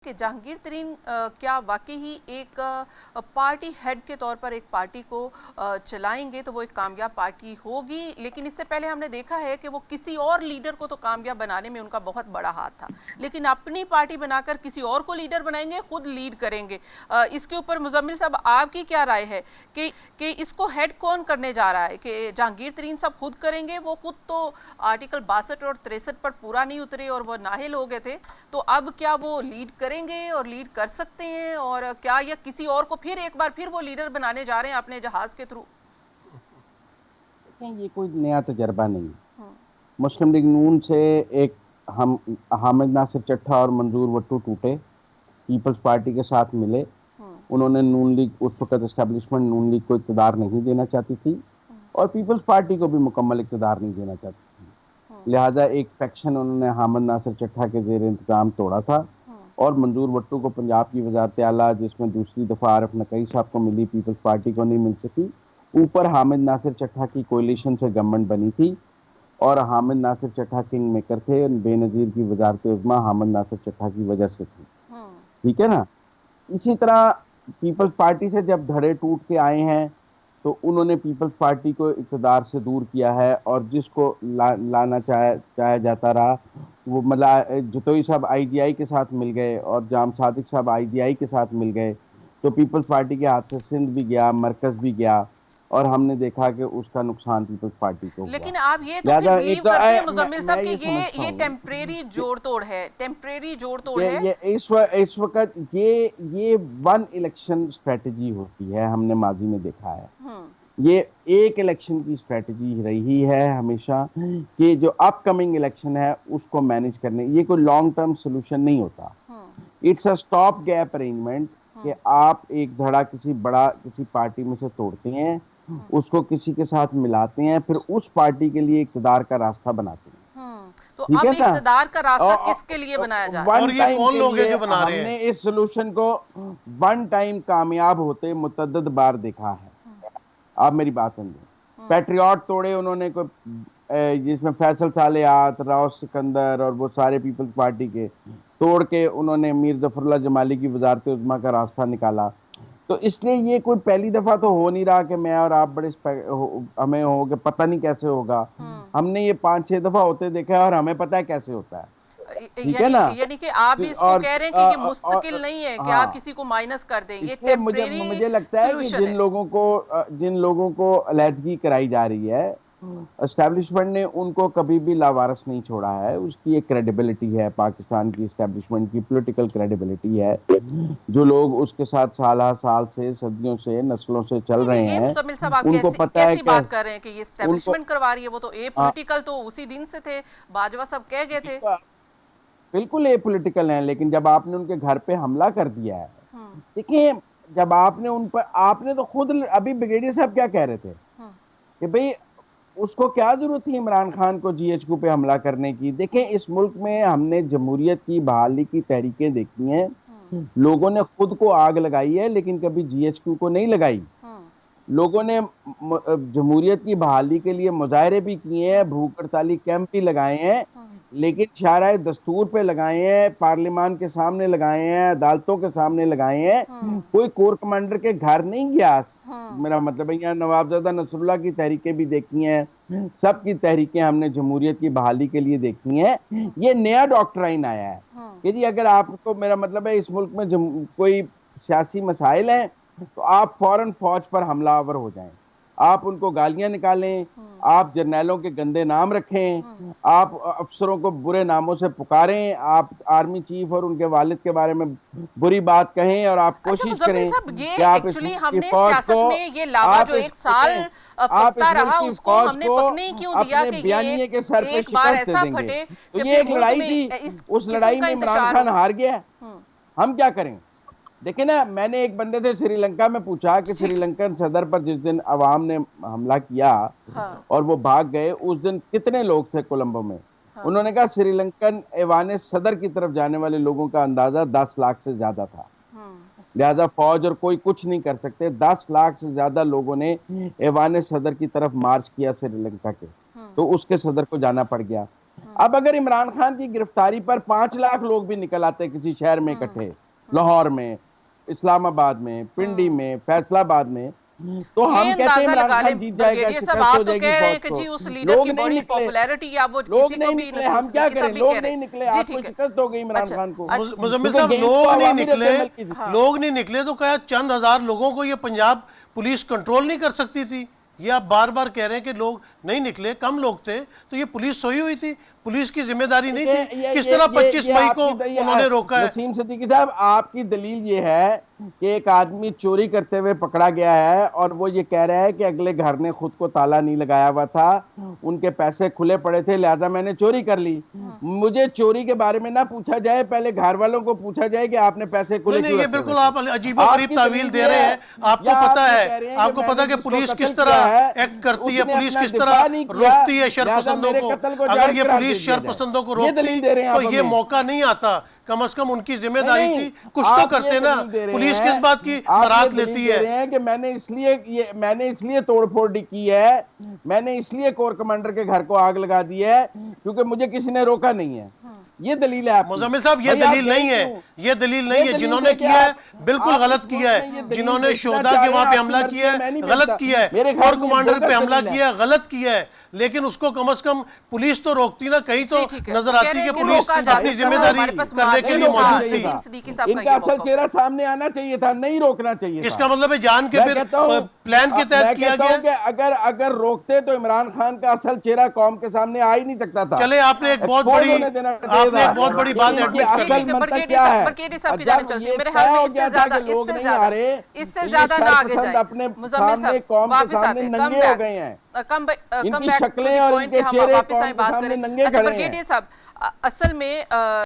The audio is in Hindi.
कि जहांगीर तरीन क्या वाकई ही एक पार्टी हेड के तौर पर एक पार्टी को चलाएंगे तो वो एक कामयाब पार्टी होगी। लेकिन इससे पहले हमने देखा है कि वो किसी और लीडर को तो कामयाब बनाने में उनका बहुत बड़ा हाथ था, लेकिन अपनी पार्टी बनाकर किसी और को लीडर बनाएंगे, खुद लीड करेंगे। इसके ऊपर मुजम्मिल साहब आपकी क्या राय है कि इसको हेड कौन करने जा रहा है? कि जहांगीर तरीन साहब खुद करेंगे? वो खुद तो आर्टिकल 62 और 63 पर पूरा नहीं उतरे और वो नाहिल हो गए थे, तो अब क्या वो लीड करेंगे और लीड कर सकते हैं? और क्या या किसी और को फिर एक बार फिर वो लीडर बनाने जा रहे हैं अपने जहाज के थ्रू? ये कोई नया तजर्बा नहीं। मुस्लिम लीग नून से एक हम हामिद नासिर चट्ठा और मंजूर वट्टू टूटे, पीपल्स पार्टी के साथ मिले। उन्होंने नून लीग, उस वक्त एस्टेब्लिशमेंट नून लीग को इक़्तिदार नहीं देना चाहती थी और पीपल्स पार्टी को भी मुकम्मल इक़्तिदार नहीं देना चाहती थी। लिहाजा एक फैक्शन उन्होंने हामिद नासिर चट्ठा के ज़ेर इंतजाम तोड़ा था और मंजूर वट्टू को पंजाब की वज़ारत आला, जिसमें दूसरी दफ़ा आरिफ नकवी साहब को मिली, पीपल्स पार्टी को नहीं मिल सकी। ऊपर हामिद नासिर चट्ठा की कोalition से गवर्नमेंट बनी थी और हामिद नासिर चट्ठा किंग मेकर थे। बेनज़ीर की वज़ारत उज़्मा हामिद नासिर चट्ठा की वजह से थी। ठीक है ना। इसी तरह पीपल्स पार्टी से जब धड़े टूट के आए हैं तो उन्होंने पीपल्स पार्टी को इक़्तिदार से दूर किया है और जिसको लाना चाहा जाता रहा वो मतलब जतोई साहब IGI के साथ मिल गए और जाम सादिक साहब IGI के साथ मिल गए, तो पीपल्स पार्टी के हाथ से सिंध भी गया, मरकज भी गया और हमने देखा कि उसका नुकसान पीपल्स पार्टी को हुआ। लेकिन आप ये तो फिर बिलीव करते हैं मुजम्मिल साहब कि ये टेम्परेरी जोड़ तोड़ है, टेम्परेरी जोड़ तोड़ है? ये इस वक्त ये वन इलेक्शन स्ट्रेटजी होती है, हमने माजी में देखा है। ये एक इलेक्शन की स्ट्रेटजी रही है हमेशा कि जो अपकमिंग इलेक्शन है उसको मैनेज करने, ये कोई लॉन्ग टर्म सोल्यूशन नहीं होता। It's a stop gap arrangement कि आप एक धड़ा किसी पार्टी में से तोड़ते हैं, उसको किसी के साथ मिलाते हैं, फिर उस पार्टी के लिए इक़्तिदार का रास्ता बनाते हैं। तो अब इक़्तिदार का रास्ता किसके लिए बनाया जा रहा है? और ये कौन लोग हैं जो बना रहे हैं? हमने इस सोल्यूशन को वन टाइम कामयाब होते मुतअद्दिद बार देखा है। आप मेरी बात समझें। पैट्रियट तोड़े उन्होंने, जिसमें फैसल सालेहात, राव सिकंदर और वो सारे पीपल्स पार्टी के तोड़ के उन्होंने मीर जफरुल्लाह जमाली की वज़ारत उज़्मा का रास्ता निकाला। तो इसलिए ये कोई पहली दफा तो हो नहीं रहा कि मैं और आप हमें हो कि पता नहीं कैसे होगा। हमने ये 5-6 दफा होते देखा है और हमें पता है कैसे होता है। ठीक है ना। यानी कि आप भी इसको कह रहे हैं कि ये मुस्तकिल नहीं है कि आप किसी को माइनस कर दें, ये टेम्परेरी मुझे लगता है कि जिन लोगों को अलहदगी कराई जा रही है, एस्टेब्लिशमेंट ने उनको कभी भी लावारस नहीं छोड़ा है। उसकी एक क्रेडिबिलिटी है, पाकिस्तान की एस्टेब्लिशमेंट की पॉलिटिकल क्रेडिबिलिटी है। जो लोग उसके साथ साल से, सदियों से, नस्लों से चल रहे हैं, उनको पता है। कैसी बात कर रहे हैं कि ये एस्टेब्लिशमेंट करवा रही है? वो तो ए पॉलिटिकल तो उसी दिन से थे, बाजवा साहब कह गए थे। बिल्कुल ए पॉलिटिकल है, लेकिन जब आपने उनके घर पे हमला कर दिया है, देखिए जब आपने उन पर, आपने तो खुद, अभी ब्रिगेडियर साहब क्या कह रहे थे कि भाई उसको क्या जरूरत थी इमरान खान को GHQ पे हमला करने की। देखें, इस मुल्क में हमने जमहूरियत की बहाली की तहरीकें देखी हैं, लोगों ने खुद को आग लगाई है लेकिन कभी GHQ को नहीं लगाई। लोगों ने जमहूरियत की बहाली के लिए मुजाहरे भी किए हैं, भूख हड़ताली कैंप भी लगाए हैं, लेकिन शाराए दस्तूर पे लगाए हैं, पार्लियामान के सामने लगाए हैं, अदालतों के सामने लगाए हैं। कोई कोर कमांडर के घर नहीं गया। मेरा मतलब है, यहाँ नवाबजादा नसरुल्लाह की तहरीकें भी देखी हैं, सबकी तहरीकें हमने जमहूरियत की बहाली के लिए देखी हैं। ये नया डॉक्ट्राइन आया है कि जी अगर आपको, मेरा मतलब है, इस मुल्क में कोई सियासी मसाइल हैं तो आप फौरन फौज पर हमलावर हो जाएं, आप उनको गालियां निकालें, आप जर्नैलों के गंदे नाम रखें, आप अफसरों को बुरे नामों से पुकारें, आप आर्मी चीफ और उनके वालिद के बारे में बुरी बात कहें और आप कोशिश करें कि आप एक्चुअली हमने सियासत में ये लावा जो एक साल पकता रहा उसको हमने पकने क्यों दिया कि ये एक बार ऐसा फटे? तो ये एक लड़ाई थी, उस लड़ाई में इमरान खान हार गया। हम क्या करें? देखिए ना, मैंने एक बंदे से श्रीलंका में पूछा कि श्रीलंकन सदर पर जिस दिन अवाम ने हमला किया और वो भाग गए, उस दिन कितने लोग थे कोलंबो में? उन्होंने कहा श्रीलंकन ऐवान सदर की तरफ जाने वाले लोगों का अंदाजा 10 लाख से ज्यादा था। लिहाजा फौज और कोई कुछ नहीं कर सकते। 10 लाख से ज्यादा लोगों ने ऐवान सदर की तरफ मार्च किया श्रीलंका के, तो उसके सदर को जाना पड़ गया। अब अगर इमरान खान की गिरफ्तारी पर 5 लाख लोग भी निकल आते किसी शहर में इकट्ठे, लाहौर में, इस्लामाबाद में, पिंडी में, फैसलाबाद में, तो ये हम कहते हैं अंदाजा इमरान लगा लें खान जीत जाएगा, ब्रिगेडियर साहब, शिकस्त आप हो तो जाएगी कह रहे हैं फौज कि को। जी उस लीडर लोग की नहीं बड़ी निकले, पॉपुलैरिटी या वो लोग किसी को नहीं भी निकले, नसीब हम क्या सिद्दीकी करें, साहब भी लोग कह रहे नहीं हैं। निकले, जी आपको ठीक है। शिकस्त हो गई इमरान अच्छा, खान को। अच्छा, मुजम्मिल क्योंकि साहब गेंद तो लोग नहीं अवामी निकले, रद्द-ए-अमल की थी। हाँ। लोग नहीं निकले तो क्या चंद हजार लोगों को ये पंजाब पुलिस कंट्रोल नहीं कर सकती थी? ये आप बार बार कह रहे हैं कि लोग नहीं निकले, कम लोग थे, तो ये पुलिस सोई हुई थी, पुलिस की जिम्मेदारी नहीं थी? किस तरह 25 मई को उन्होंने रोका है? नसीम सिद्दीकी साहब, आपकी दलील ये है कि एक आदमी चोरी करते हुए पकड़ा गया है और वो ये कह रहा है कि अगले घर ने खुद को ताला नहीं लगाया हुआ था, उनके पैसे खुले पड़े थे, लिहाजा मैंने चोरी कर ली। मुझे चोरी के बारे में ना पूछा जाए, पहले घर वालों को पूछा जाए कि आपने पैसे खुले नहीं, क्यों ये रखे बिल्कुल हुए थे? आप अजीबो-गरीब आपकी तावील दलील दे ये रहे है, हैं। आपको या पता आप ये है, कह रहे हैं आपको कि पता है मैंने कि पुलिस जिसको किस कत्ल तरह किया है, एक्ट करती है, उसने पुलिस अपना किस दिफा तरह नहीं किया, रोकती है लिहाजा शरपसंदों मेरे को। कत्ल को अगर जायज ये करार पुलिस दे दिया जाए। शरपसंदों को ये रोकती दलील दे रहे हैं तो आप ये हमें। मौका नहीं आता। कम से कम उनकी जिम्मेदारी नहीं, थी, कुछ तो आप ये करते ना। दलील दे रहे पुलिस हैं, किस बात की आप ये बारात दलील लेती दे है? रहे हैं कि मैंने इसलिए तोड़फोड़ की है, मैंने इसलिए कोर कमांडर के घर को आग लगा दी है क्योंकि मुझे किसी ने रोका नहीं है। ये दलील है आपकी। मुजम्मिल साहब, ये भाई, आप दलील नहीं गए है, क्यों? ये दलील नहीं है। दलील जिन्होंने है कि किया है आप- बिल्कुल आप गलत इस किया मुल्क में ये है, दलील जिन्होंने बेचना शोहदा चाह के रहे वहां हैं, पे आपकी हमला मर्जी किया है, मैं है नहीं गलत बेचता। किया है, मेरे और ख्याल में ये कमांडर बोगस पे हमला दलील है। किया है गलत किया है, लेकिन उसको कम से कम पुलिस तो रोकती ना, कहीं तो जी, ठीक है। नजर कह आती रहे कि हैं कि पुलिस रोका जा अपनी सकता था, जिम्मेदारी हमारे पास करने के मार्जिन लिए था। मौजूद नसीम थी। सिद्दीकी साहब का इनका ये असल मौक़िफ़ चेहरा सामने आना चाहिए था, नहीं रोकना चाहिए था। इसका मतलब है जान के मैं फिर कहता हूं, प्लान के तहत मैं किया कहता हूं गया। कि अगर रोकते तो इमरान खान का असल चेहरा कौम के सामने आ ही नहीं सकता था। चले, आपने एक बहुत Expose बड़ी होने देना चाहिए आपने था। एक बहुत बड़ी कि बात इनकी एडमिट कर असल दी। ठीक है, मंतक ब्रिगेडियर क्या साहब, है? ब्रिगेडियर साहब की जब जानिब चलती ये हूँ। मेरे तय ख्याल में हो इससे गया था ज्यादा कि लोग इससे नहीं ज्यादा आ रहे, इससे तो ये ज्यादा ना आगे शरपसंद जाए। अपने मुजम्मिल सामने साहब कौम के वापस सामने आते हैं, नंगे हो गए हैं। कम इनकी बैक टू शक्लें द और पॉइंट कि इनके हम चेहरे वापस कौम आए के बात सामने करें। नंगे अच्छा खड़े हैं। ब्रिगेडियर साहब, असल में